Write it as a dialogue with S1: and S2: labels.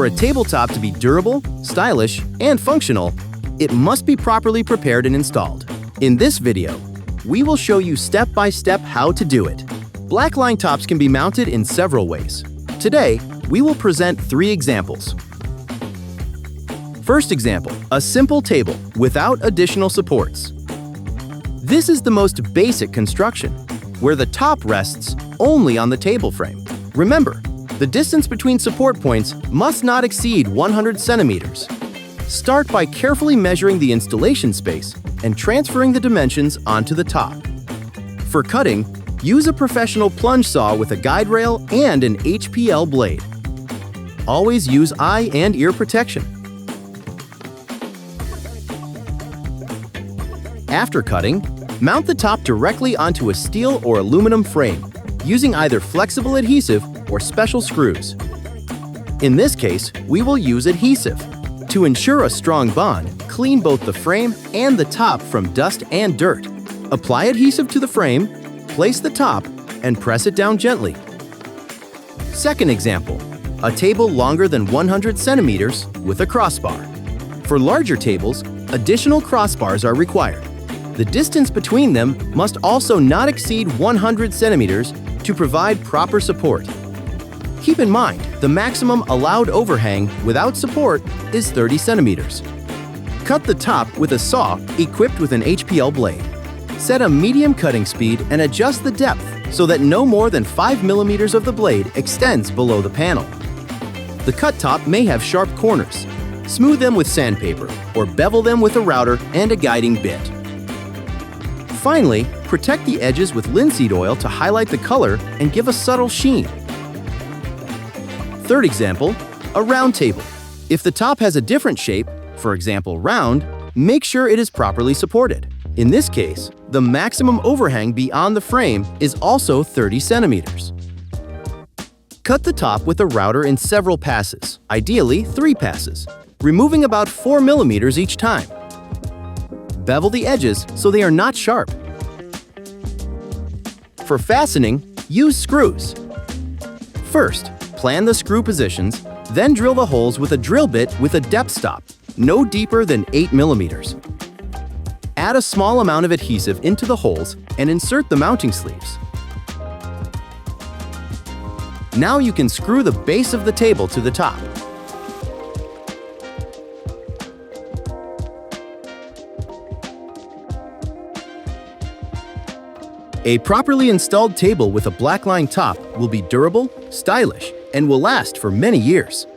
S1: For a tabletop to be durable, stylish, and functional, it must be properly prepared and installed. In this video, we will show you step-by-step how to do it. Blackline tops can be mounted in several ways. Today, we will present 3 examples. First example, a simple table without additional supports. This is the most basic construction, where the top rests only on the table frame. Remember, the distance between support points must not exceed 100 centimeters. Start by carefully measuring the installation space and transferring the dimensions onto the top. For cutting, use a professional plunge saw with a guide rail and an HPL blade. Always use eye and ear protection. After cutting, mount the top directly onto a steel or aluminum frame, using either flexible adhesive or special screws. In this case, we will use adhesive. To ensure a strong bond, clean both the frame and the top from dust and dirt. Apply adhesive to the frame, place the top, and press it down gently. Second example, a table longer than 100 centimeters with a crossbar. For larger tables, additional crossbars are required. The distance between them must also not exceed 100 centimeters to provide proper support. Keep in mind, the maximum allowed overhang without support is 30 centimeters. Cut the top with a saw equipped with an HPL blade. Set a medium cutting speed and adjust the depth so that no more than 5 millimeters of the blade extends below the panel. The cut top may have sharp corners. Smooth them with sandpaper or bevel them with a router and a guiding bit. Finally, protect the edges with linseed oil to highlight the color and give a subtle sheen. Third example, a round table. If the top has a different shape, for example round, make sure it is properly supported. In this case, the maximum overhang beyond the frame is also 30 centimeters. Cut the top with a router in several passes, ideally 3 passes, removing about 4 millimeters each time. Bevel the edges so they are not sharp. For fastening, use screws. First, plan the screw positions, then drill the holes with a drill bit with a depth stop, no deeper than 8 millimeters. Add a small amount of adhesive into the holes and insert the mounting sleeves. Now you can screw the base of the table to the top. A properly installed table with a blackline top will be durable, stylish, and will last for many years.